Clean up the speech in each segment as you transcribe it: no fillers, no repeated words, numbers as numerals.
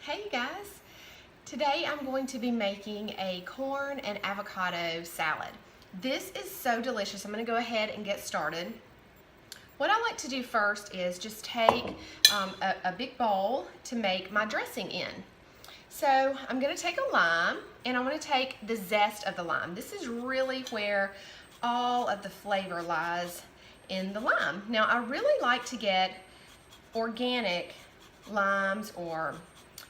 Hey guys, today I'm going to be making a corn and avocado salad. This is so delicious. I'm going to go ahead and get started. What I like to do first is just take a big bowl to make my dressing in. So I'm going to take a lime and I'm going to take the zest of the lime. This is really where all of the flavor lies in the lime. Now I really like to get organic limes or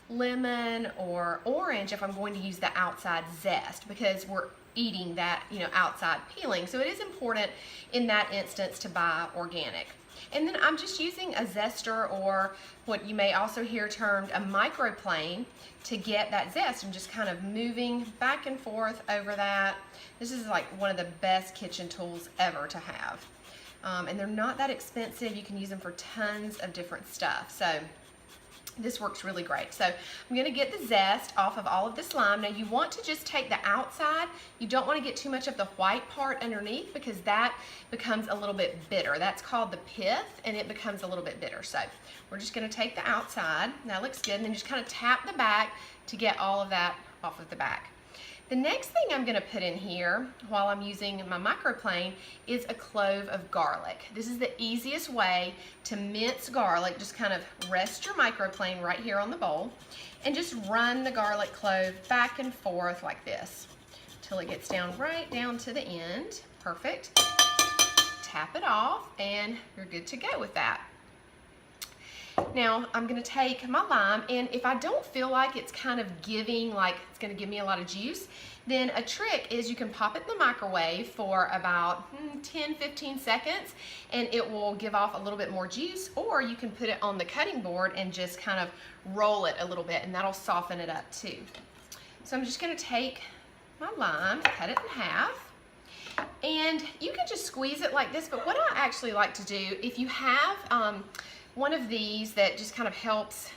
lemon or orange if I'm going to use the outside zest, because we're eating that, outside peeling. So it is important in that instance to buy organic. And then I'm just using a zester, or what you may also hear termed a microplane, to get that zest. I'm just kind of moving back and forth over that. This is like one of the best kitchen tools ever to have. And they're not that expensive. You can use them for tons of different stuff. So this works really great. So I'm going to get the zest off of all of this lime. Now you want to just take the outside. You don't want to get too much of the white part underneath, because that becomes a little bit bitter. That's called the pith, and it becomes a little bit bitter. So we're just going to take the outside. That looks good. And then just kind of tap the back to get all of that off of the back. The next thing I'm going to put in here while I'm using my microplane is a clove of garlic. This is the easiest way to mince garlic. Just kind of rest your microplane right here on the bowl and just run the garlic clove back and forth like this till it gets down right down to the end. Perfect. Tap it off and you're good to go with that. Now I'm going to take my lime, and if I don't feel like it's kind of giving, like it's going to give me a lot of juice, then a trick is you can pop it in the microwave for about 10-15 seconds and it will give off a little bit more juice, or you can put it on the cutting board and just kind of roll it a little bit, and that'll soften it up too. So I'm just going to take my lime, cut it in half, and you can just squeeze it like this, but what I actually like to do, if you have one of these that just kind of helps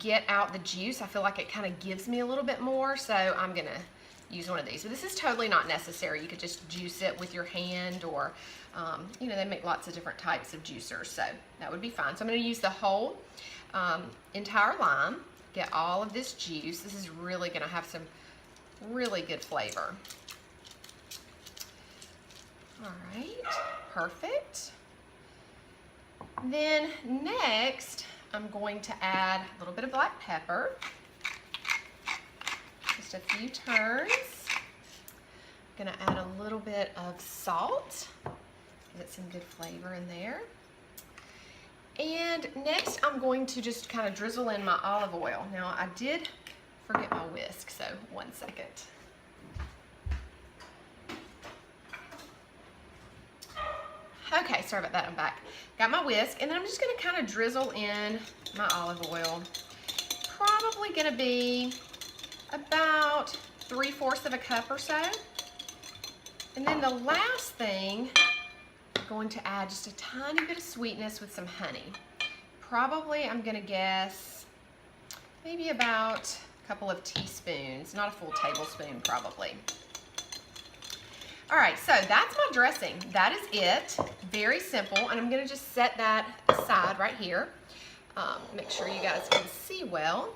get out the juice, I feel like it kind of gives me a little bit more, so I'm gonna use one of these. But this is totally not necessary. You could just juice it with your hand, or they make lots of different types of juicers, so that would be fine. So I'm gonna use the whole entire lime, get all of this juice. This is really gonna have some really good flavor. All right, perfect. Then next, I'm going to add a little bit of black pepper, just a few turns. I'm going to add a little bit of salt, give it some good flavor in there. And next, I'm going to just kind of drizzle in my olive oil. Now, I did forget my whisk, so 1 second. Okay, sorry about that, I'm back. Got my whisk, and then I'm just gonna kind of drizzle in my olive oil. Probably gonna be about 3/4 of a cup or so. And then the last thing, I'm going to add just a tiny bit of sweetness with some honey. Probably, I'm gonna guess, maybe about a couple of teaspoons, not a full tablespoon probably. All right, so that's my dressing. That is it. Very simple, and I'm gonna just set that aside right here. Make sure you guys can see well.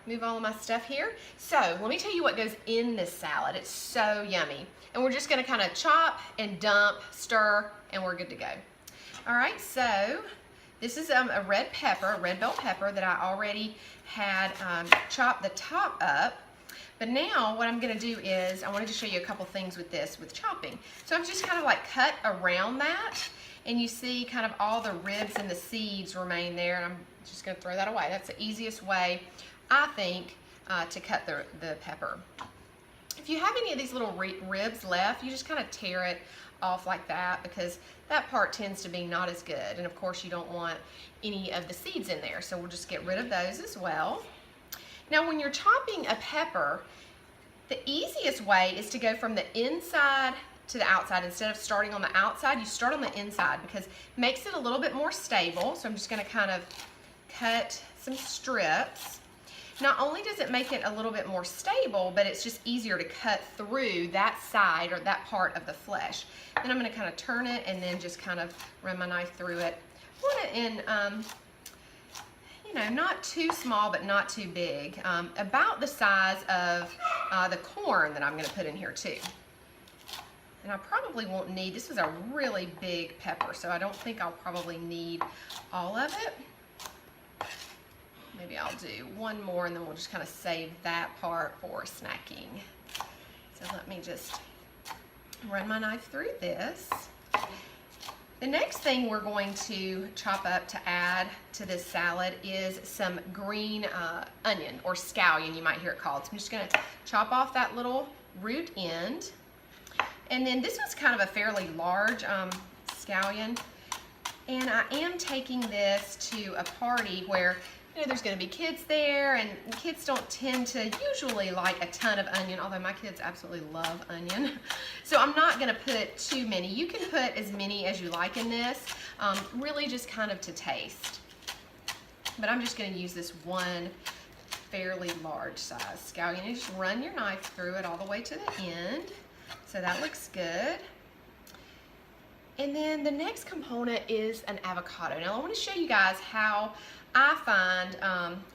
Move all of my stuff here. So let me tell you what goes in this salad. It's so yummy. And we're just gonna kind of chop and dump, stir, and we're good to go. All right, so this is a red pepper, a red bell pepper that I already had chopped the top up. But now what I'm gonna do is, I wanted to show you a couple things with this, with chopping. So I've just kind of like cut around that, and you see kind of all the ribs and the seeds remain there, and I'm just gonna throw that away. That's the easiest way, I think, to cut the pepper. If you have any of these little ribs left, you just kind of tear it off like that, because that part tends to be not as good. And of course you don't want any of the seeds in there, so we'll just get rid of those as well. Now, when you're chopping a pepper, the easiest way is to go from the inside to the outside. Instead of starting on the outside, you start on the inside, because it makes it a little bit more stable. So I'm just going to kind of cut some strips. Not only does it make it a little bit more stable, but it's just easier to cut through that side, or that part of the flesh. Then I'm going to kind of turn it and then just kind of run my knife through it. I want it in you know, not too small, but not too big. About the size of the corn that I'm gonna put in here too. And I probably won't need, this was a really big pepper, so I don't think I'll probably need all of it. Maybe I'll do one more and then we'll just kind of save that part for snacking. So let me just run my knife through this. The next thing we're going to chop up to add to this salad is some green onion, or scallion you might hear it called. So I'm just gonna chop off that little root end. And then this was kind of a fairly large scallion. And I am taking this to a party where, you know, there's gonna be kids there, and kids don't tend to usually like a ton of onion, although my kids absolutely love onion. So I'm not gonna put too many. You can put as many as you like in this, really just kind of to taste. But I'm just gonna use this one fairly large size scallion. You just run your knife through it all the way to the end. So that looks good. And then the next component is an avocado. Now I want to show you guys how I find,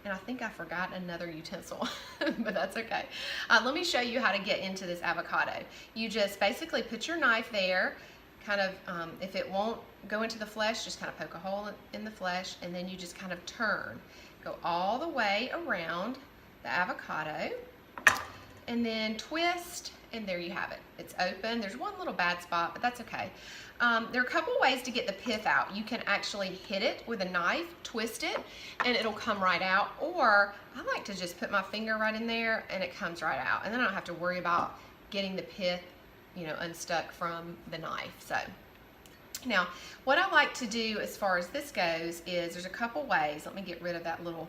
and I think I forgot another utensil, but that's okay. Let me show you how to get into this avocado. You just basically put your knife there, kind of, if it won't go into the flesh, just kind of poke a hole in the flesh, and then you just kind of turn. Go all the way around the avocado, and then twist, and there you have it. It's open. There's one little bad spot, but that's okay. There are a couple ways to get the pith out. You can actually hit it with a knife, twist it, and it'll come right out. Or I like to just put my finger right in there and it comes right out. And then I don't have to worry about getting the pith, you know, unstuck from the knife. So now what I like to do as far as this goes is there's a couple ways. Let me get rid of that little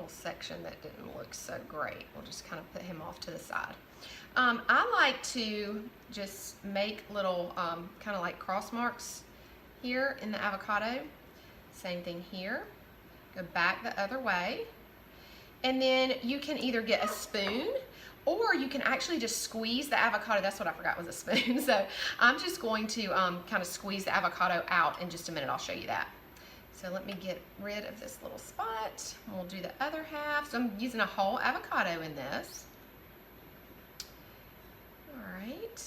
section that didn't look so great. We'll just kind of put him off to the side. I like to just make little kind of like cross marks here in the avocado. Same thing here. Go back the other way. And then you can either get a spoon, or you can actually just squeeze the avocado. That's what I forgot was a spoon. So I'm just going to kind of squeeze the avocado out in just a minute. I'll show you that. So let me get rid of this little spot. We'll do the other half. So I'm using a whole avocado in this. All right.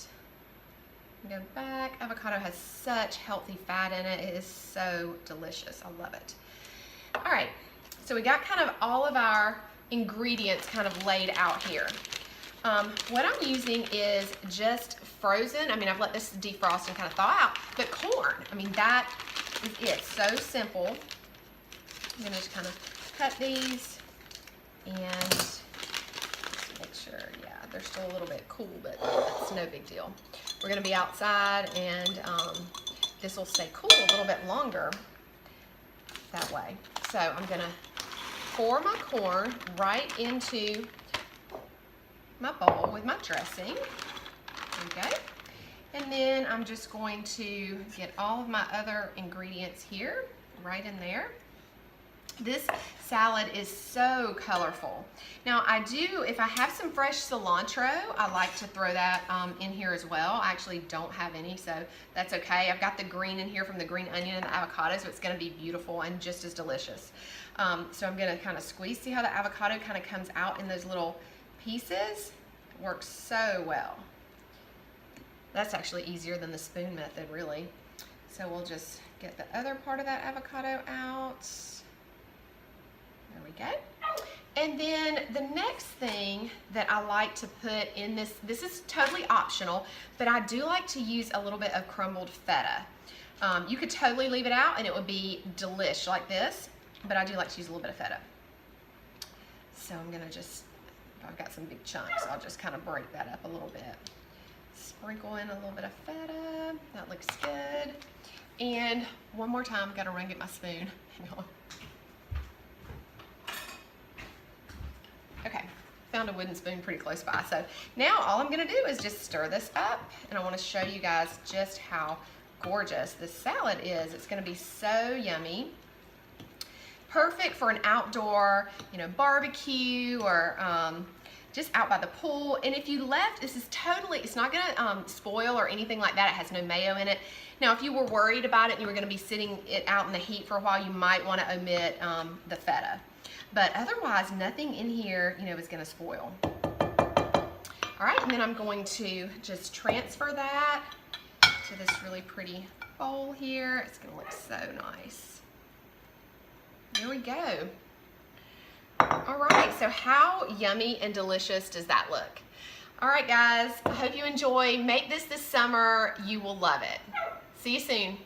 Go back. Avocado has such healthy fat in it. It is so delicious. I love it. All right. So we got kind of all of our ingredients kind of laid out here. What I'm using is just frozen. I mean, I've let this defrost and kind of thaw out, but corn. I mean, that is it. So simple. I'm gonna just kind of cut these and make sure, yeah, they're still a little bit cool, but that's no big deal. We're gonna be outside, and this will stay cool a little bit longer that way. So I'm gonna pour my corn right into my bowl with my dressing. Okay. And then I'm just going to get all of my other ingredients here, right in there. This salad is so colorful. Now I do, if I have some fresh cilantro, I like to throw that in here as well. I actually don't have any, so that's okay. I've got the green in here from the green onion and the avocado, so it's gonna be beautiful and just as delicious. So I'm gonna kind of squeeze, see how the avocado kind of comes out in those little pieces? It works so well. That's actually easier than the spoon method, really. So we'll just get the other part of that avocado out. There we go. And then the next thing that I like to put in this is totally optional, but I do like to use a little bit of crumbled feta. You could totally leave it out and it would be delish like this, but I do like to use a little bit of feta. So I'm gonna just, I've got some big chunks, I'll just kind of break that up a little bit. Sprinkle in a little bit of feta, that looks good. And one more time, gotta run get my spoon. Hang on. Okay, found a wooden spoon pretty close by. So now all I'm gonna do is just stir this up, and I wanna show you guys just how gorgeous this salad is. It's gonna be so yummy. Perfect for an outdoor, you know, barbecue or just out by the pool. And if you left, this is totally, it's not gonna spoil or anything like that. It has no mayo in it. Now, if you were worried about it and you were gonna be sitting it out in the heat for a while, you might wanna omit the feta. But otherwise, nothing in here, you know, is gonna spoil. All right, and then I'm going to just transfer that to this really pretty bowl here. It's gonna look so nice. There we go. All right, so how yummy and delicious does that look? All right, guys, I hope you enjoy. Make this summer. You will love it. See you soon.